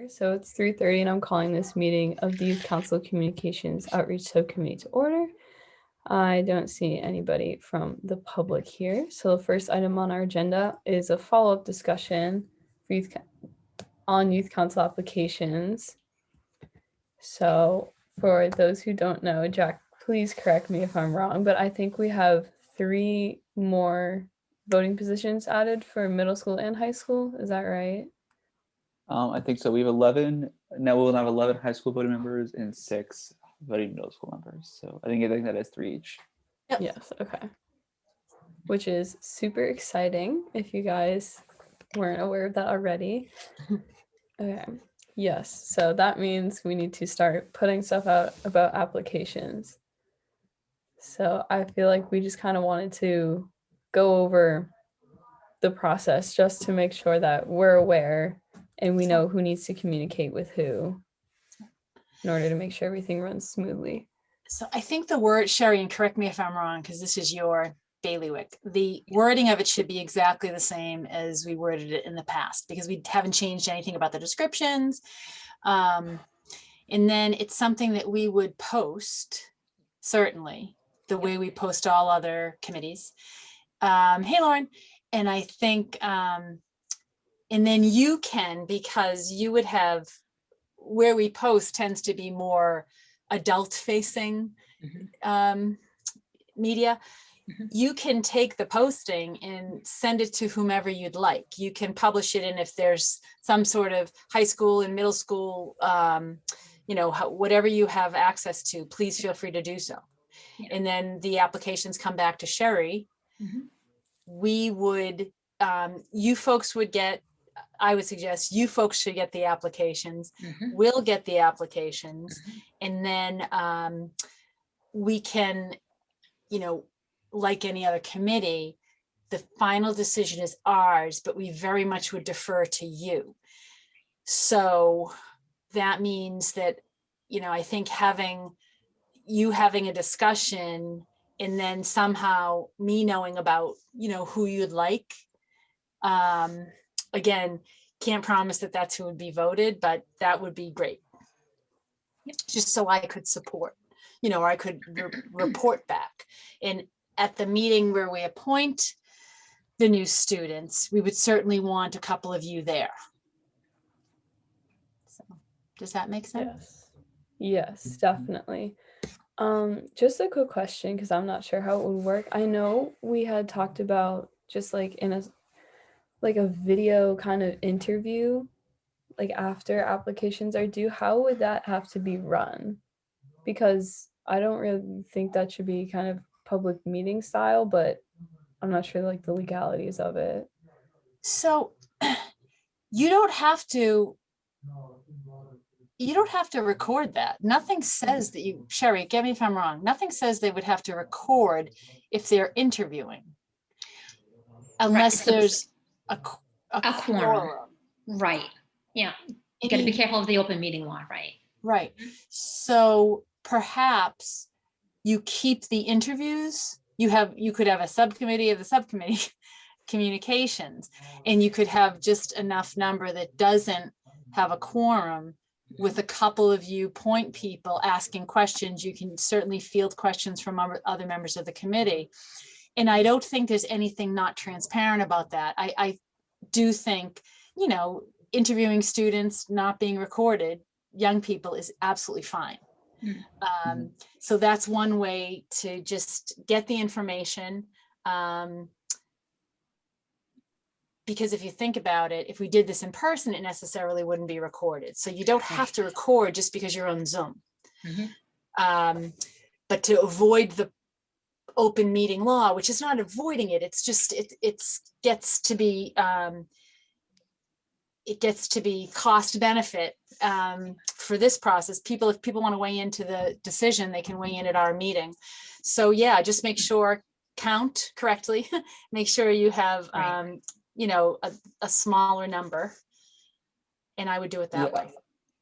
So it's 3:30 and I'm calling this meeting of the Youth Council Communications Outreach Subcommittee to order. I don't see anybody from the public here. So the first item on our agenda is a follow-up discussion for on Youth Council applications. So for those who don't know, Jack, please correct me if I'm wrong, but I think we have 3 more voting positions added for middle school and high school. Is that right? I think so. We have 11. Now we'll have 11 high school voting members and 6 voting middle school members. So I think that is 3 each. Yep. Yes. Okay. Which is super exciting if you guys weren't aware of that already. Okay. Yes. So that means we need to start putting stuff out about applications. So I feel like we just kind of wanted to go over the process just to make sure that we're aware and we know who needs to communicate with who in order to make sure everything runs smoothly. So I think the word, Sherry, and correct me if I'm wrong, because this is your bailiwick, the wording of it should be exactly the same as we worded it in the past, because we haven't changed anything about the descriptions. And then it's something that we would post, certainly, the way we post all other committees. Hey, Lauren. And I think, and then you can, because you would have, where we post tends to be more adult facing media. You can take the posting and send it to whomever you'd like. You can publish it, and if there's some sort of high school and middle school, whatever you have access to, please feel free to do so. Yeah. And then the applications come back to Sherry. We would, you folks would get, I would suggest you folks should get the applications. We'll get the applications. And then we can, like any other committee, the final decision is ours, but we very much would defer to you. So that means that, I think having a discussion and then somehow me knowing about, who you'd like. Again, can't promise that that's who would be voted, but that would be great. Just so I could support, or I could report back. And at the meeting where we appoint the new students, we would certainly want a couple of you there. So, does that make sense? Yes, definitely. Just a quick question, because I'm not sure how it would work. I know we had talked about just like in a video kind of interview, like after applications are due. How would that have to be run? Because I don't really think that should be kind of public meeting style, but I'm not sure like the legalities of it. So you don't have to record that. Nothing says that you, Sherry, get me if I'm wrong, nothing says they would have to record if they're interviewing. Unless there's a quorum. Right. Yeah. You got to be careful of the open meeting law, right? Right. So perhaps you keep the interviews. You could have a subcommittee of the subcommittee communications, and you could have just enough number that doesn't have a quorum with a couple of you point people asking questions. You can certainly field questions from other members of the committee. And I don't think there's anything not transparent about that. I do think, interviewing students not being recorded, young people, is absolutely fine. So that's one way to just get the information. Because if you think about it, if we did this in person, it necessarily wouldn't be recorded. So you don't have to record just because you're on Zoom. But to avoid the open meeting law, which is not avoiding it, it's just it gets to be cost benefit for this process. If people want to weigh into the decision, they can weigh in at our meeting. So yeah, just make sure, count correctly, make sure you have a smaller number, and I would do it that way.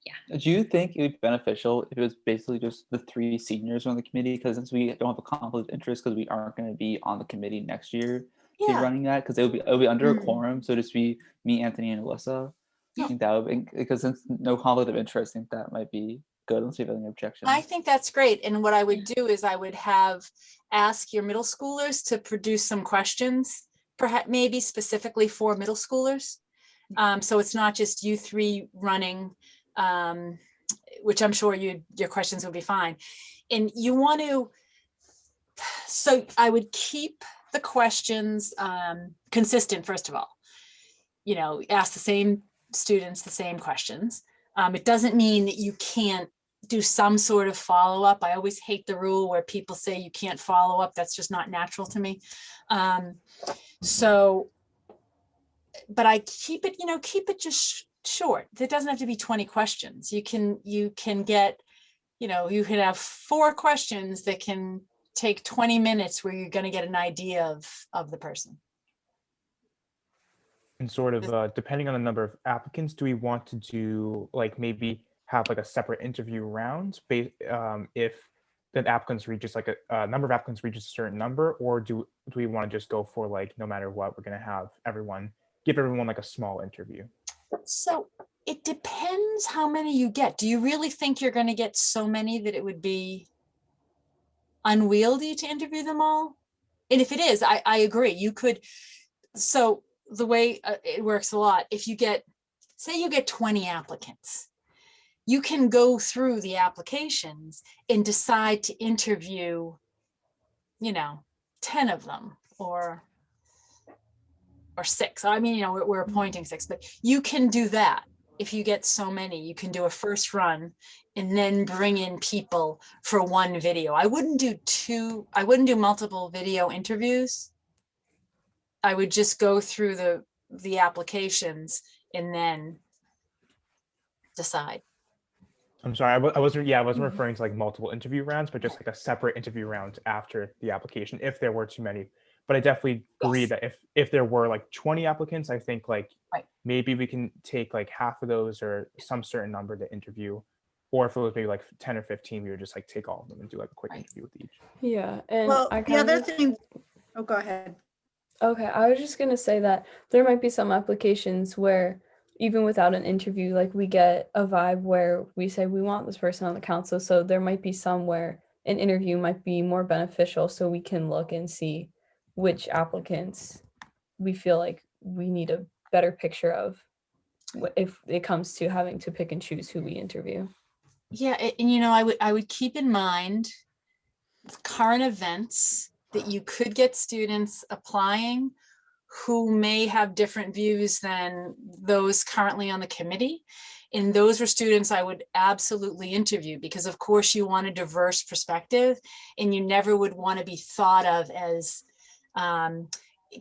Yeah. Do you think it would be beneficial if it was basically just the 3 seniors on the committee? Because since we don't have a conflict of interest, because we aren't going to be on the committee next year, running that, because it'll be under a quorum. So just be me, Anthony, and Alyssa. I think that would be, because since no conflict of interest, I think that might be good, unless you have any objections. I think that's great. And what I would do is I would ask your middle schoolers to produce some questions, perhaps maybe specifically for middle schoolers. So it's not just you three running, which I'm sure your questions will be fine. And you want to, so I would keep the questions consistent, first of all. Ask the same students the same questions. It doesn't mean that you can't do some sort of follow-up. I always hate the rule where people say you can't follow up. That's just not natural to me. But I keep it just short. It doesn't have to be 20 questions. You can get, you can have 4 questions that can take 20 minutes where you're going to get an idea of the person. And sort of depending on the number of applicants, do we want to do like maybe have like a separate interview round if the applicants reaches like a number of applicants reaches a certain number, or do we want to just go for like no matter what, we're going to have give everyone like a small interview? So it depends how many you get. Do you really think you're going to get so many that it would be unwieldy to interview them all? And if it is, I agree. You could. So the way it works a lot, if you say you get 20 applicants, you can go through the applications and decide to interview, 10 of them or 6. I mean, we're appointing 6, but you can do that. If you get so many, you can do a first run and then bring in people for one video. I wouldn't do multiple video interviews. I would just go through the applications and then decide. I'm sorry, I wasn't referring to like multiple interview rounds, but just like a separate interview round after the application if there were too many. But I definitely agree that if there were like 20 applicants, I think like maybe we can take like half of those or some certain number to interview. Or if it was maybe like 10 or 15, we would just like take all of them and do like a quick interview with each. Yeah. And well, the other thing, oh, go ahead. Okay, I was just going to say that there might be some applications where even without an interview, like we get a vibe where we say we want this person on the council. So there might be some where an interview might be more beneficial, so we can look and see which applicants we feel like we need a better picture of if it comes to having to pick and choose who we interview. Yeah, and I would keep in mind current events that you could get students applying who may have different views than those currently on the committee. And those were students I would absolutely interview, because of course you want a diverse perspective and you never would want to be thought of as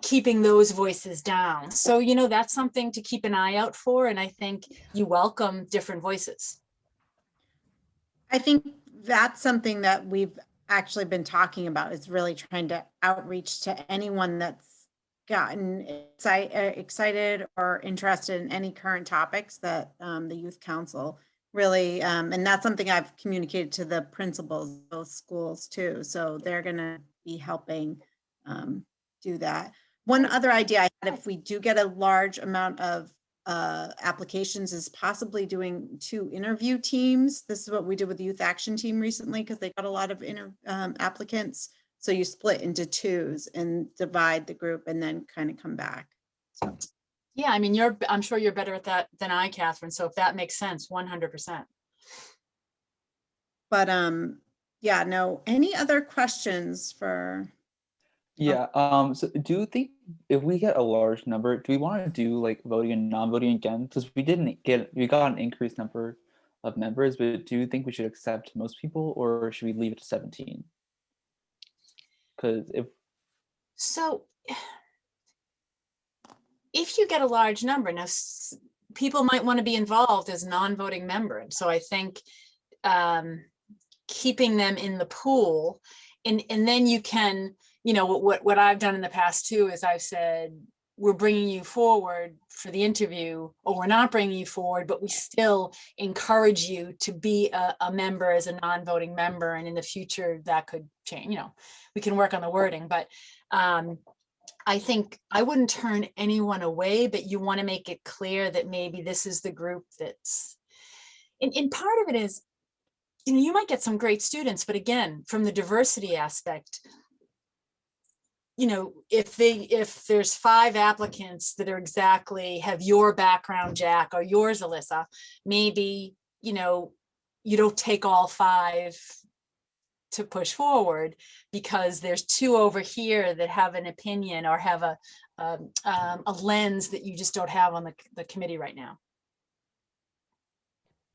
keeping those voices down. So, that's something to keep an eye out for. And I think you welcome different voices. I think that's something that we've actually been talking about, is really trying to outreach to anyone that's gotten excited or interested in any current topics that the youth council really, and that's something I've communicated to the principals of both schools too. So they're going to be helping do that. One other idea I had, if we do get a large amount of applications, is possibly doing 2 interview teams. This is what we did with the youth action team recently, because they got a lot of applicants. So you split into 2s and divide the group and then kind of come back. So. Yeah, I mean, I'm sure you're better at that than I, Catherine. So if that makes sense, 100%. But yeah, no, any other questions for? Yeah, so do you think if we get a large number, do we want to do like voting and non-voting again? Because we got an increased number of members, but do you think we should accept most people, or should we leave it to 17? Because if you get a large number, now people might want to be involved as non-voting members. So I think keeping them in the pool, and then you can, what I've done in the past too is I've said, we're bringing you forward for the interview, or we're not bringing you forward, but we still encourage you to be a member as a non-voting member. And in the future that could change, we can work on the wording, but I I think I wouldn't turn anyone away, but you want to make it clear that maybe this is the group that's, and part of it is, you know, you might get some great students, but again, from the diversity aspect, you know, if there's 5 applicants that are exactly have your background, Jack, or yours, Alyssa, maybe, you know, you don't take all 5 to push forward because there's 2 over here that have an opinion or have a lens that you just don't have on the committee right now.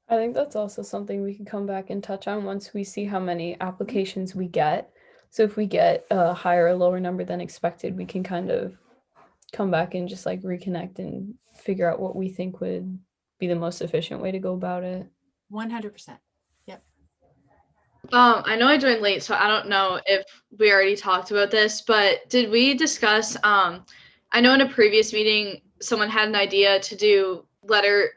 I think that's also something we can come back and touch on once we see how many applications we get. So if we get a higher or lower number than expected, we can kind of come back and just like reconnect and figure out what we think would be the most efficient way to go about it. 100%. Yep. I know I joined late, so I don't know if we already talked about this, but did we discuss, I know in a previous meeting, someone had an idea to do a letter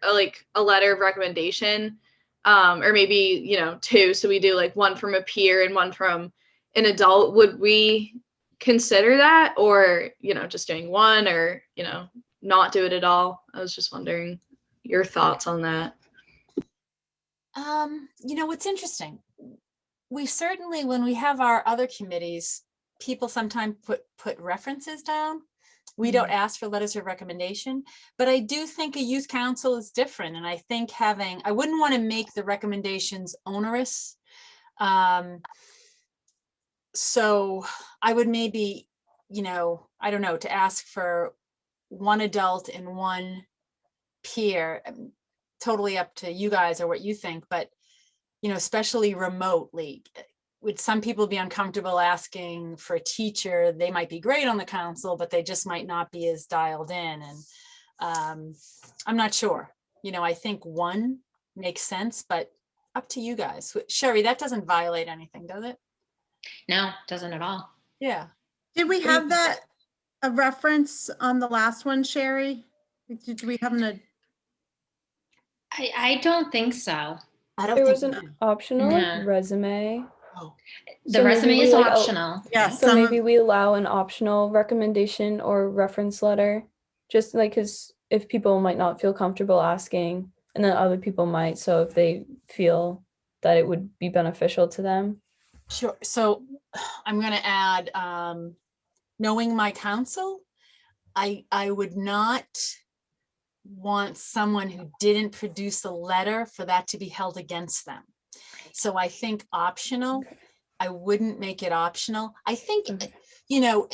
of recommendation, or maybe, you know, 2. So we do like one from a peer and one from an adult. Would we consider that, or, you know, just doing one, or, you know, not do it at all? I was just wondering your thoughts on that. You know, what's interesting, we certainly, when we have our other committees, people sometimes put references down. We don't ask for letters of recommendation, but I do think a youth council is different. And I think I wouldn't want to make the recommendations onerous. So I would maybe, you know, I don't know, to ask for 1 adult and 1 peer, totally up to you guys or what you think, but, you know, especially remotely, would some people be uncomfortable asking for a teacher? They might be great on the council, but they just might not be as dialed in. And I'm not sure, you know, I think 1 makes sense, but up to you guys. Sherry, that doesn't violate anything, does it? No, doesn't at all. Yeah. Did we have that, a reference on the last one, Sherry? Did we have I don't think so. I don't There think was an optional No. resume. Oh, The So maybe resume we, is like, optional. yeah, So maybe we allow an optional recommendation or reference letter, just like, because if people might not feel comfortable asking, and then other people might, so if they feel that it would be beneficial to them. sure. So I'm going to add, knowing my counsel, I would not want someone who didn't produce a letter for that to be held against them. So I think optional, Okay. I wouldn't make it optional. I think, Okay. you know,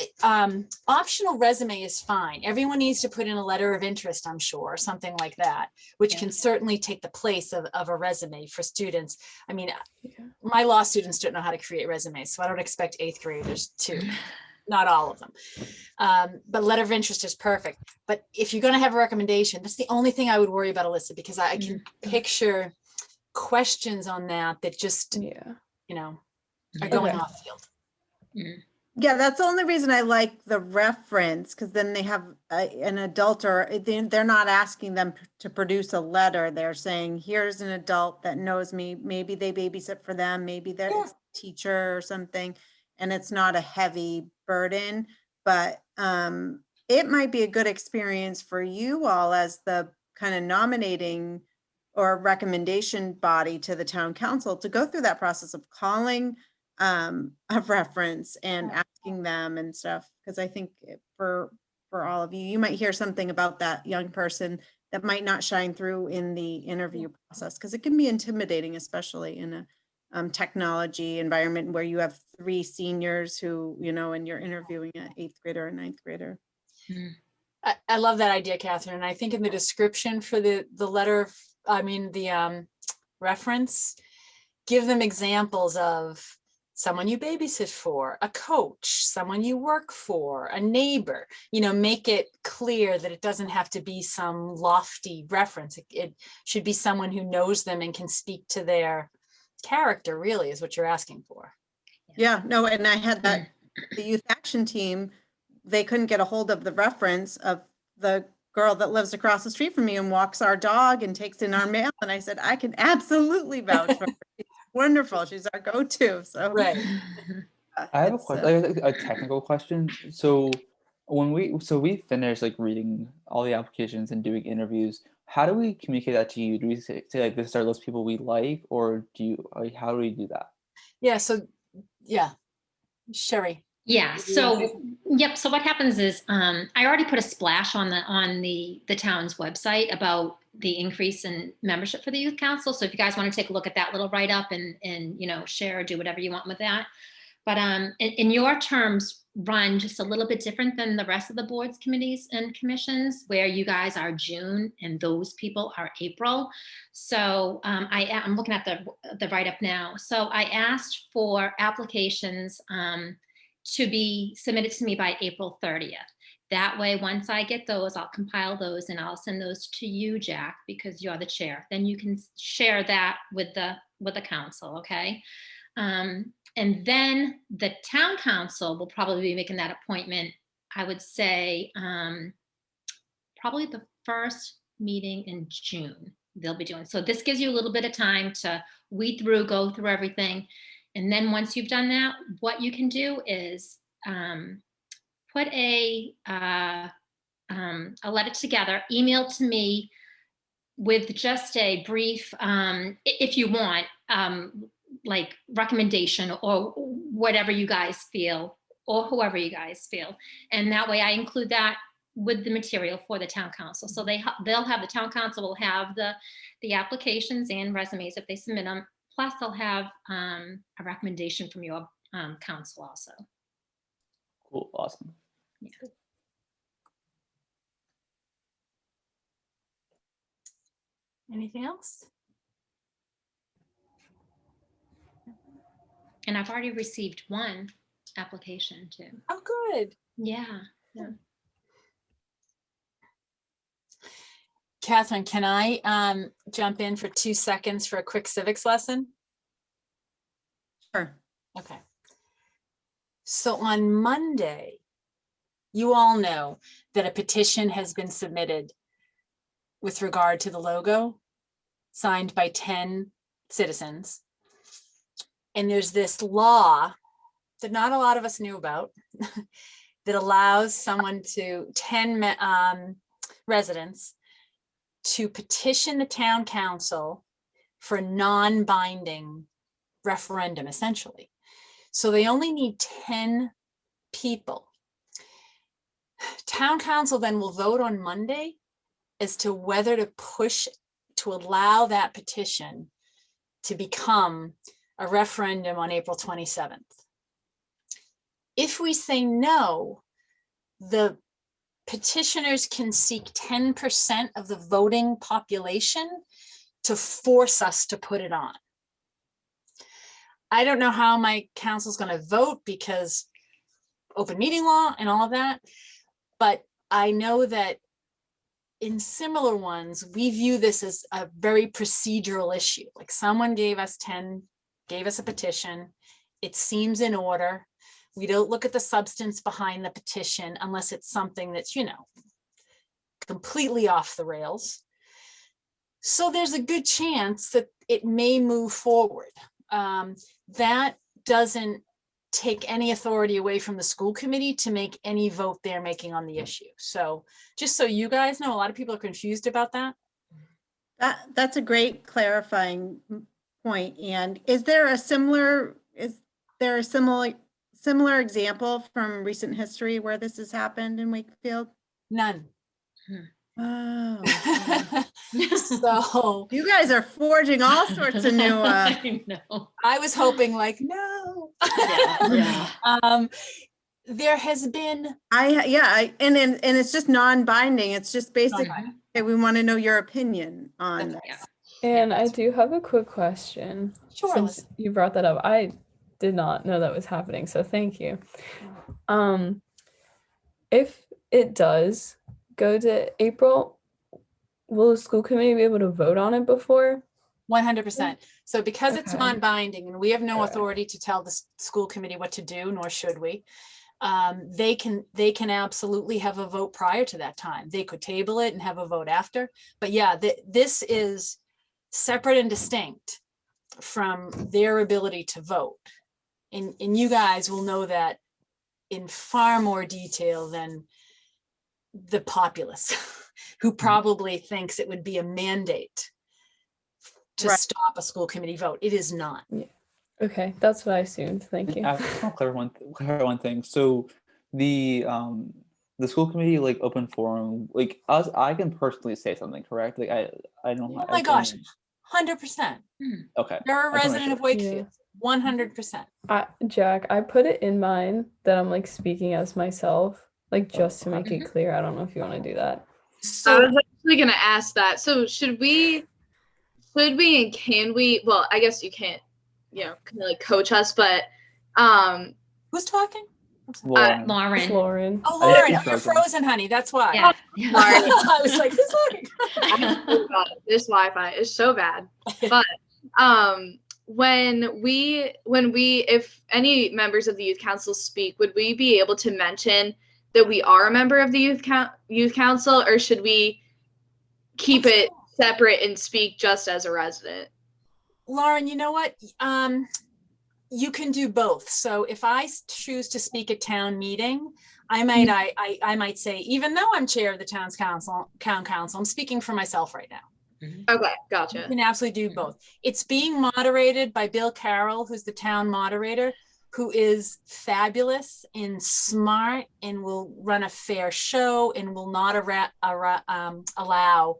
optional resume is fine. Everyone needs to put in a letter of interest, I'm sure, or something like that, which Yeah. can certainly take the place of a resume for students. I mean, Yeah. my law students don't know how to create resumes, so I don't expect 8th graders to, not all of them. But letter of interest is perfect. But if you're going to have a recommendation, that's the only thing I would worry about, Alyssa, because I can picture questions on that just, Yeah. you know, are going Okay. off field. Yeah, that's the only reason I like the reference, because then they have an adult, or they're not asking them to produce a letter. They're saying, here's an adult that knows me. Maybe they babysit for them. Maybe they're Yeah. it's a teacher or something, and it's not a heavy burden. But it might be a good experience for you all as the kind of nominating or recommendation body to the town council to go through that process of calling a reference and asking them and stuff, because I think for all of you, you might hear something about that young person that might not shine through in the interview process, because it can be intimidating, especially in a technology environment where you have 3 seniors who, you know, and you're interviewing an 8th grader or 9th grader. I love that idea, Catherine. And I think in the description for the letter, the reference, give them examples of someone you babysit for, a coach, someone you work for, a neighbor, you know, make it clear that it doesn't have to be some lofty reference. It should be someone who knows them and can speak to their character, really, is what you're asking for. Yeah, no, and I had that, the youth action team, they couldn't get a hold of the reference of the girl that lives across the street from me and walks our dog and takes in our mail. And I said, I can absolutely vouch for her. She's wonderful. She's our go-to. So Right. I have a question, like a technical question. So when we finish like reading all the applications and doing interviews, how do we communicate that to you? Do we say like this are those people we like, or do you like how do we do that? Yeah, so, yeah, Sherry. Yeah, so, yep, so what happens is, I already put a splash on the town's website about the increase in membership for the youth council. So if you guys want to take a look at that little write-up and, you know, share or do whatever you want with that. But in your terms run just a little bit different than the rest of the boards, committees, and commissions, where you guys are June and those people are April. So I'm looking at the write-up now. So I asked for applications to be submitted to me by April 30th. That way, once I get those, I'll compile those and I'll send those to you, Jack, because you're the chair. Then you can share that with the council, okay? And then the town council will probably be making that appointment, I would say, probably the first meeting in June they'll be doing. So this gives you a little bit of time to weed through, go through everything. And then once you've done that, what you can do is put a letter together, email to me with just a brief, if you want, like recommendation or whatever you guys feel, or whoever you guys feel. And that way I include that with the material for the town council. So they'll have, the town council will have the applications and resumes if they submit them. Plus they'll have a recommendation from your council also. Cool, awesome. Yeah. Anything else? And I've already received one application too. Oh, good. Yeah. Yeah. Catherine, can I jump in for 2 seconds for a quick civics lesson? Sure. Okay. So on Monday, you all know that a petition has been submitted with regard to the logo, signed by 10 citizens. And there's this law that not a lot of us knew about that allows someone to 10 residents to petition the town council for non-binding referendum, essentially. So they only need 10 people. Town council then will vote on Monday as to whether to push to allow that petition to become a referendum on April 27th. If we say no, the petitioners can seek 10% of the voting population to force us to put it on. I don't know how my council's going to vote because open meeting law and all of that, but I know that in similar ones, we view this as a very procedural issue. Like someone gave us a petition. It seems in order. We don't look at the substance behind the petition unless it's something that's, you know, completely off the rails. So there's a good chance that it may move forward. That doesn't take any authority away from the school committee to make any vote they're making on the issue. So just so you guys know, a lot of people are confused about that. That's a great clarifying point. And is there a similar example from recent history where this has happened in Wakefield? None. Oh, So you guys are forging all sorts of new. I know. I was hoping like, no. Yeah. There has been. And it's just non-binding. It's just basically, Non-binding. okay, we want to know your opinion on this. Yeah. And I do have a quick question. Sure. Since you brought that up, I did not know that was happening, so thank you. If it does go to April, will the school committee be able to vote on it before? 100%. So because it's Okay. non-binding and we have no Alright. authority to tell the school committee what to do, nor should we, they can absolutely have a vote prior to that time. They could table it and have a vote after. But yeah, this is separate and distinct from their ability to vote. And you guys will know that in far more detail than the populace who probably thinks it would be a mandate to Right. stop a school committee vote. It is not. Okay, that's what I assumed. Thank you. I just want to clarify one thing. So the school committee like open forum, like us, I can personally say something, correct? Like I don't. Oh my gosh, 100%. Okay. You're a I just wanna resident make of sure. Wakefield. 100%. Jack, I put it in mine that I'm like speaking as myself, like just to make it clear. I don't know if you want to do that. I So was actually gonna ask that. So should we and can we? Well, I guess you can't, kind of like coach us, but who's talking? Lauren. Lauren. Lauren. Oh, I think Lauren, she's you're frozen. frozen, honey. That's why. Yeah. I was like, who's talking? this Wi-Fi is so bad. But when we if any members of the youth council speak, would we be able to mention that we are a member of the youth council, or should we keep it separate and speak just as a resident? Lauren, you know what? You can do both. So if I choose to speak at town meeting, I might say, even though I'm chair of the town council, I'm speaking for myself right now. Okay, You gotcha. can absolutely do both. It's being moderated by Bill Carroll, who's the town moderator, who is fabulous and smart and will run a fair show and will not allow,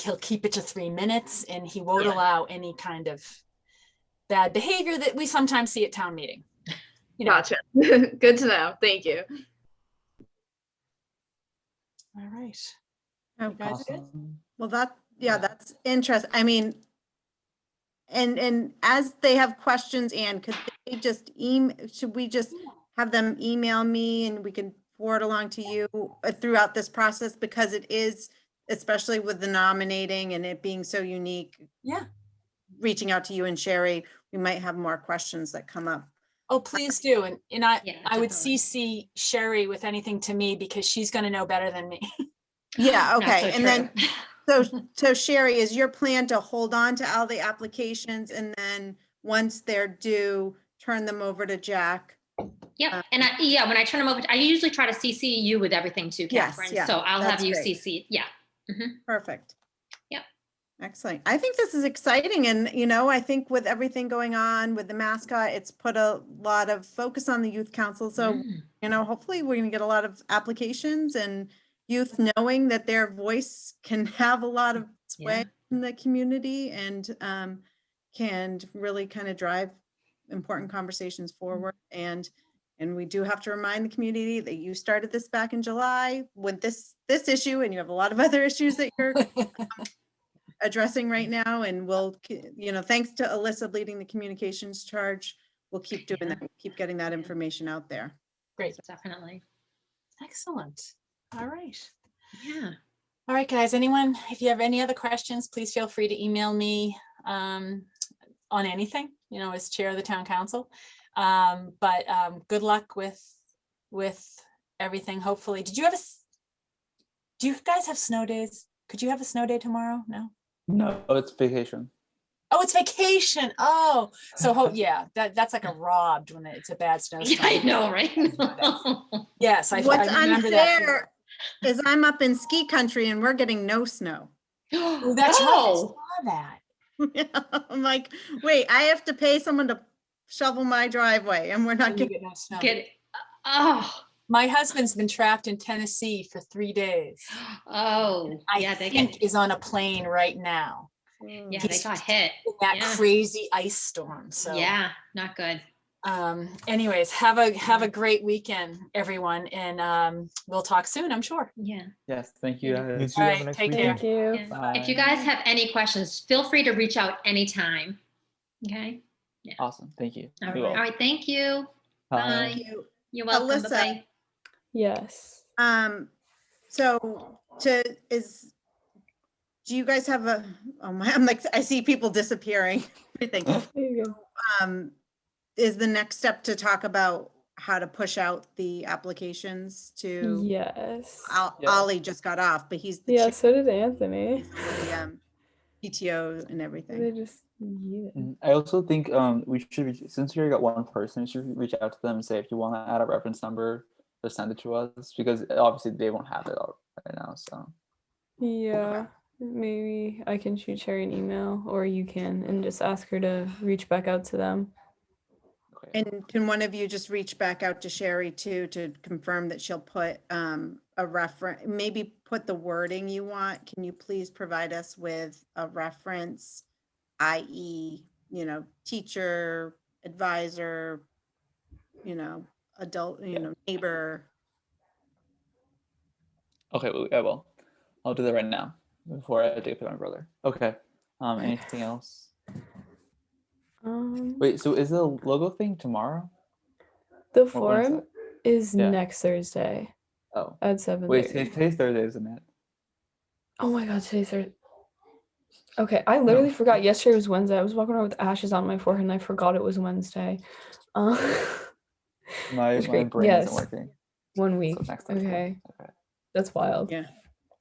he'll keep it to 3 minutes, and he won't allow any kind of bad behavior that we sometimes see at town meeting. Gotcha. Good to know. Thank you. All right. Oh, You guys good? Awesome. well, that's interesting. I mean, and as they have questions, Anne, could they just should we just have them email me and we can forward along to you throughout this process, because it is, especially with the nominating and it being so unique, Yeah. reaching out to you and Sherry, we might have more questions that come up. Oh, please do. And I would definitely. CC Sherry with anything to me, because she's going to know better than me. Yeah, Not okay. so And then, true. so Sherry, is your plan to hold on to all the applications and then once they're due, turn them over to Jack? Yep. And when I turn them over, I usually try to CC you with everything too, Yes, Catherine. yeah, So I'll have that's you great. CC. Yeah. Perfect. Yep. Excellent. I think this is exciting. And, I think with everything going on with the mascot, it's put a lot of focus on the youth council. So, hopefully we're going to get a lot of applications and youth knowing that their voice can have a lot of sway in the community and can really kind of drive important conversations forward. And we do have to remind the community that you started this back in July with this issue, and you have a lot of other issues that you're addressing right now. And we'll, thanks to Alyssa leading the communications charge, we'll keep doing that, keep getting that information out there. Great. Definitely. Excellent. All right. Yeah. All right, guys. Anyone, if you have any other questions, please feel free to email me on anything, as chair of the town council. But good luck with everything. Hopefully, do you guys have snow days? Could you have a snow day tomorrow? No. No, it's vacation. Oh, it's vacation. Oh, so that's like a robbed when it's a bad snowstorm. Yeah, I know, right? Yes, I What's remember that. unfair is I'm up in ski country and we're getting no snow. Oh, that's right. I saw that. I'm like, wait, I have to pay someone to shovel my driveway and we're not And you getting. get no snow. Get it. Oh. My husband's been trapped in Tennessee for 3 days. Oh. I think is on a plane right now. Yeah, they got hit. That crazy ice storm. So yeah, not good. Anyways, have a great weekend, everyone, and we'll talk soon, I'm sure. Yeah. Yes, thank you. You guys. too. All Have a right, nice take weekend. care. Thank you. Yeah. If you guys have any questions, feel free to reach out anytime. Okay. Awesome. Thank you. All You right. all. All right. Thank you. Bye. Bye. Thank you. You're welcome. Alyssa. Bye-bye. Yes. So do you guys have I'm like, I see people disappearing. Everything. There you go. Is the next step to talk about how to push out the applications to? Yes. Ollie just got off, but he's the Yeah, chair so did Anthony. of the PTO and They everything. just yeeted. And I also think we should, since we already got one person, we should reach out to them and say if you want to add a reference number just send it to us, because obviously they won't have it all right now. So Yeah, maybe I can shoot Sherry an email, or you can, and just ask her to reach back out to them. okay. And can one of you just reach back out to Sherry too, to confirm that she'll put a reference, maybe put the wording you want. Can you please provide us with a reference, i.e., teacher, advisor, adult, neighbor. Okay, I will. I'll do that right now before I take it to my brother. Okay. Anything else? Wait, so is the logo thing tomorrow? The When is forum that? is Yeah. next Thursday Oh, at 7:30. wait, today's Thursday, isn't it? Oh my god, today's Thursday. Okay, I literally forgot yesterday was Wednesday. I was walking around with ashes on my forehead and I forgot it was Wednesday. My That's great. brain Yes. isn't working. 1 week. So next Thursday. Okay. That's wild. Yeah.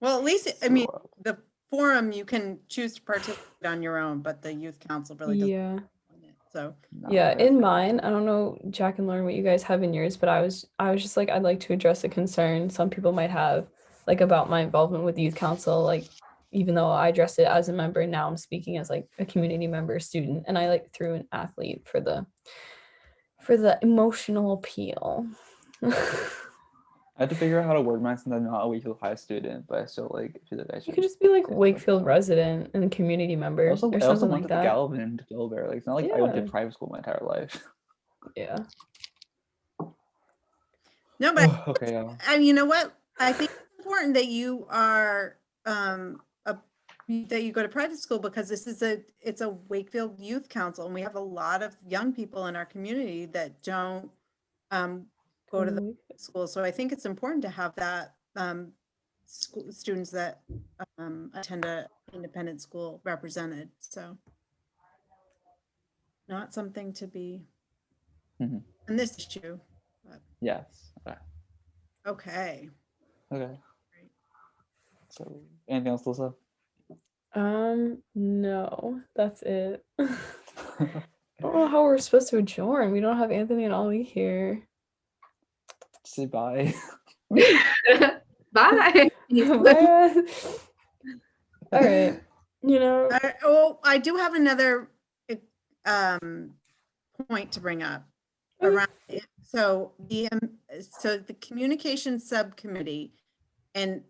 Well, at least, I So mean, wild. the forum, you can choose to participate on your own, but the youth council really doesn't. Yeah. want it. So, No, Yeah, okay. in mine, I don't know, Jack and Lauren, what you guys have in yours, but I was just like, I'd like to address a concern some people might have, like about my involvement with youth council, like even though I addressed it as a member, and now I'm speaking as like a community member student, and I like threw an athlete for the emotional appeal. I had to figure out how to word mine since I'm not a Wakefield High student, but I still like feel like I You should. could just be like say Wakefield myself. resident and community member I also or something went like to that. Galvin and Gilbert. Like it's not like I went to Yeah. private school my entire life. Yeah. no, but Okay. Yeah. I mean, you know what? I think it's important that you are, that you go to private school, because it's a Wakefield Youth Council, and we have a lot of young people in our community that don't go to the school. So I think it's important to have that students that attend a independent school represented. So not something to be Mhm. on this issue. But Yes. Okay. okay. Okay. So anything else, Lisa? No, that's it. I don't know how we're supposed to adjourn. We don't have Anthony and Ollie here. Say bye. Bye. Bye. All right. I do have another point to bring up around it. So the communication subcommittee, and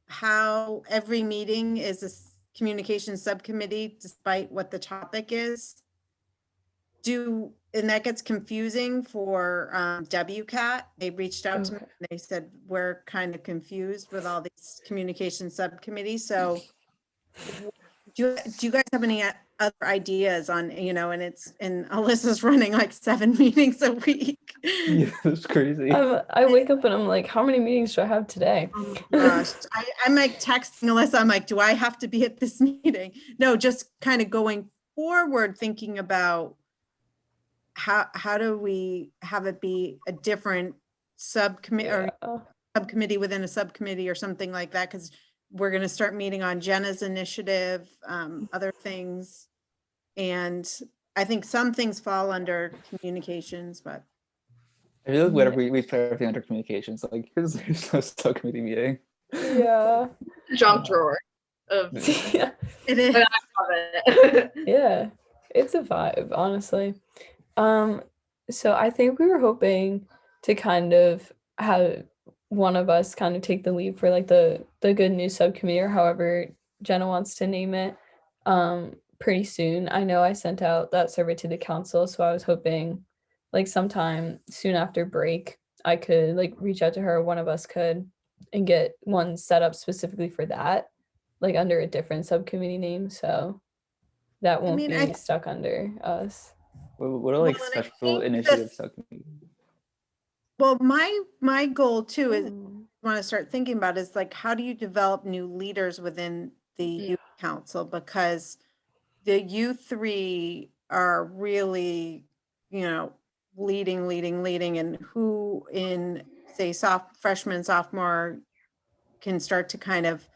how every meeting is a communication subcommittee despite what the topic is. And that gets confusing for WCAT. They reached out to me and they said, we're kind of confused with all these communication subcommittees. So do you guys have any other ideas on, and Alyssa's running like 7 meetings a week. Yeah, that's crazy. I wake up and I'm like, how many meetings do I have today? Oh my gosh. I'm like texting Alyssa. I'm like, do I have to be at this meeting? No, just kind of going forward, thinking about how do we have it be a different subcommittee or subcommittee within a subcommittee or something like that, because we're going to start meeting on Jenna's initiative, other things. And I think some things fall under communications, but I feel like whatever we put everything under communications, like here's a subcommittee meeting. Yeah. Junk drawer of Yeah. it is. but I love it. Yeah. It's a vibe, honestly. So I think we were hoping to kind of have one of us kind of take the lead for like the good news subcommittee, or however Jenna wants to name it, pretty soon. I know I sent out that survey to the council, so I was hoping like sometime soon after break I could like reach out to her, one of us could, and get one set up specifically for that, like under a different subcommittee name, so that won't be stuck under us. What are like special initiatives subcommittee? Well, my goal too is want to start thinking about is like, how do you develop new leaders within the youth council? Because the you three are really, leading, and who in say freshman, sophomore can start to kind of,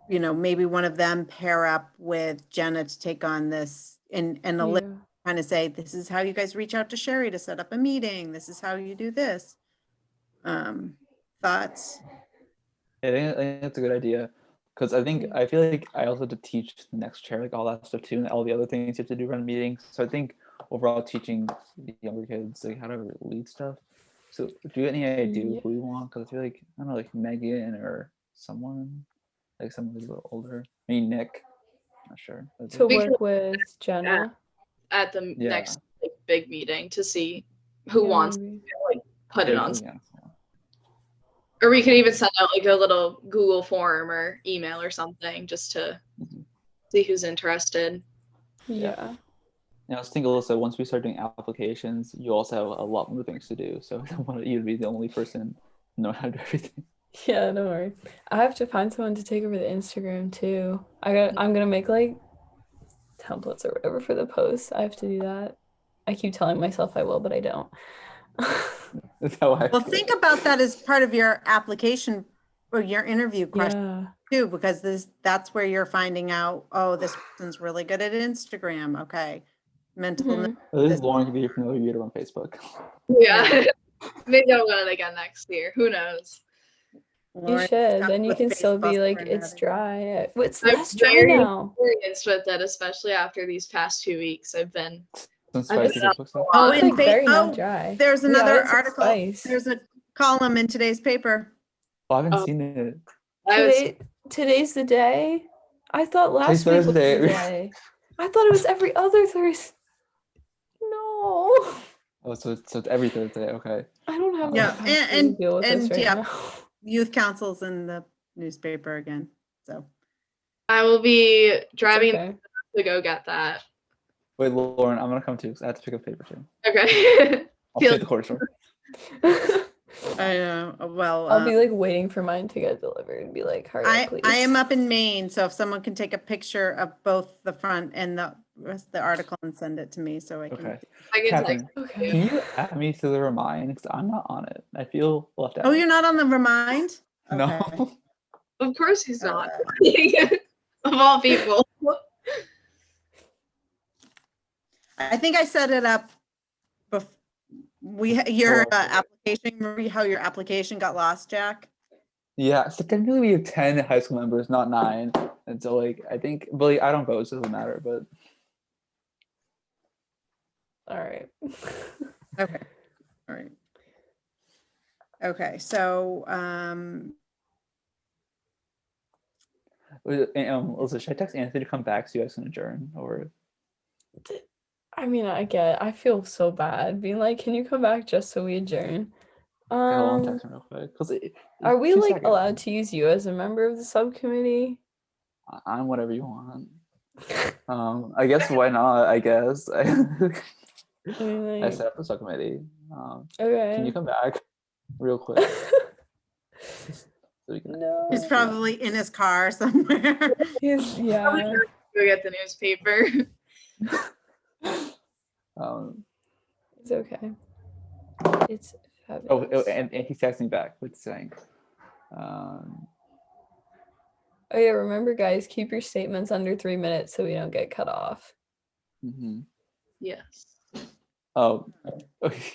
maybe one of them pair up with Jenna to take on this and kind of say, this is how you guys reach out to Sherry to set up a meeting. This is how you do this. thoughts? I think that's a good idea. Because I feel like I also have to teach the next chair, like all that stuff too, and all the other things you have to do around meetings. So I think overall teaching the younger kids like how to lead stuff. So do you have any idea who you want? Because I feel like, I don't know, like Megan or someone who's a little older. Maybe Nick. Not sure. To We work with Jenna. At the Yeah. next like, big meeting to see who Yeah, wants maybe. to like put it on. Yeah. Or we could even send out like a little Google form or email or something just to see who's interested. Yeah. And I was thinking also, once we start doing applications, you also have a lot more things to do. So I don't want you to be the only person know how to do everything. Yeah, don't worry. I have to find someone to take over the Instagram too. I'm gonna make like templates or whatever for the posts. I have to do that. I keep telling myself I will, but I don't. That's how I Well, feel. think about that as part of your application or your interview question Yeah. too, because that's where you're finding out, oh, this person's really good at Instagram. Okay. Mental. Mhm. At least Lauren can be a familiar reader on Facebook. Yeah. Maybe I'll run it again next year. Who knows? You Lauren's should. stuck Then you with can still be Facebook like, for it's another- dry. It's I'm less dry very now. experienced with it, especially after these past 2 weeks. I've been Some spicy It's- Facebook stuff. Oh, It's and like very not oh, dry. there's We another added some article. spice. There's a column in today's paper. Oh, I haven't Oh. seen it. I was Today's the day. I thought last week was the Thursday. day. I thought it was every other Thursday. No, Oh, so it's every Thursday. Okay. I don't have the Yeah, capacity and- to deal with this and right yeah. now. Youth council's in the newspaper again. So I will be It's driving okay. to go get that. Wait, Lauren, I'm gonna come too because I have to pick up paper too. Okay. I'll see you Feel- at the corner store. I know. Well, I'll be like waiting for mine to get delivered and be like, hurry up, please. I am up in Maine, so if someone can take a picture of both the front and the rest of the article and send it to me so I can. Okay. I can Catherine, text. Okay. can you add me to the remind? Because I'm not on it. I feel left out. Oh, you're not on the remind? No. Okay. Of course he's not. Of all people. I think I set it up your Oh. application, remember how your application got lost, Jack? Yeah, so technically we have 10 high school members, not 9. And so like I think, but like, I don't vote, so it doesn't matter. But All right. Okay. All right. Okay, so Listen, should I text Anthony to come back so you guys can adjourn? Or I mean, I feel so bad being like, can you come back just so we adjourn? okay, hold on, text him real quick. 'Cause Are we 2 like seconds. allowed to use you as a member of the subcommittee? I'm whatever you want. I guess why not? I guess I mean, I like, set up the subcommittee. okay. Can you come back real quick? So we can, No. he's probably in his car somewhere. Yeah. Go get the newspaper. It's okay. It's fabulous. oh, and he's texting me back. What's he saying? Oh yeah, remember guys, keep your statements under 3 minutes so we don't get cut off. Mm-hmm. Yes. Oh,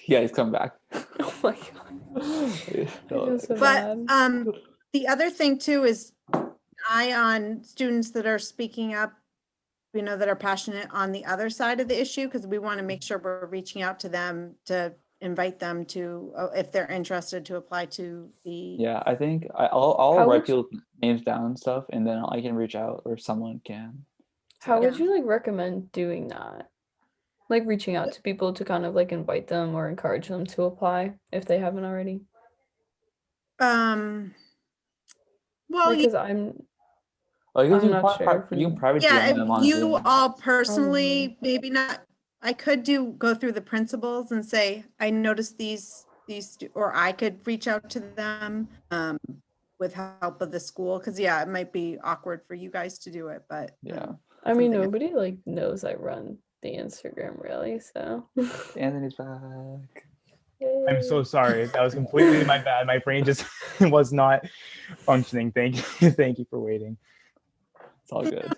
yeah, he's coming back. Oh my god. I feel so But bad. the other thing too is eye on students that are speaking up, you know, that are passionate on the other side of the issue, because we want to make sure we're reaching out to them to invite them to, if they're interested, to apply to the. Yeah, I think I'll How write would people's names down and stuff, and then I can reach out or someone can. How would Yeah. you like recommend doing that? Like reaching out to people to kind of like invite them or encourage them to apply if they haven't already? Well, Because I'm Oh, you guys I'm can not sure if you can private yeah, DM them on if you Zoom. all personally, Probably. maybe not, I could go through the principals and say, I noticed these, or I could reach out to them with help of the school, because yeah, it might be awkward for you guys to do it, but. Yeah, I mean, something- nobody like knows I run the Instagram really, so. Anthony's back. I'm so Yay. sorry. That was completely my bad. My brain just was not functioning. Thank you. Thank you for waiting. It's all good.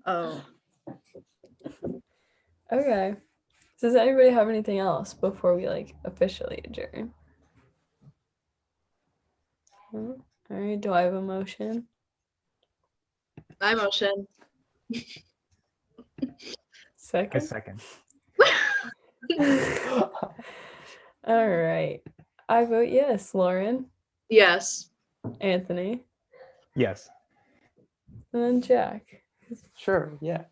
Oh, Okay. Does anybody have anything else before we like officially adjourn? All right, do I have a motion? I motion. I Second? second. All right. I vote yes. Lauren, Yes. Anthony, Yes. and then Jack. Sure, yeah.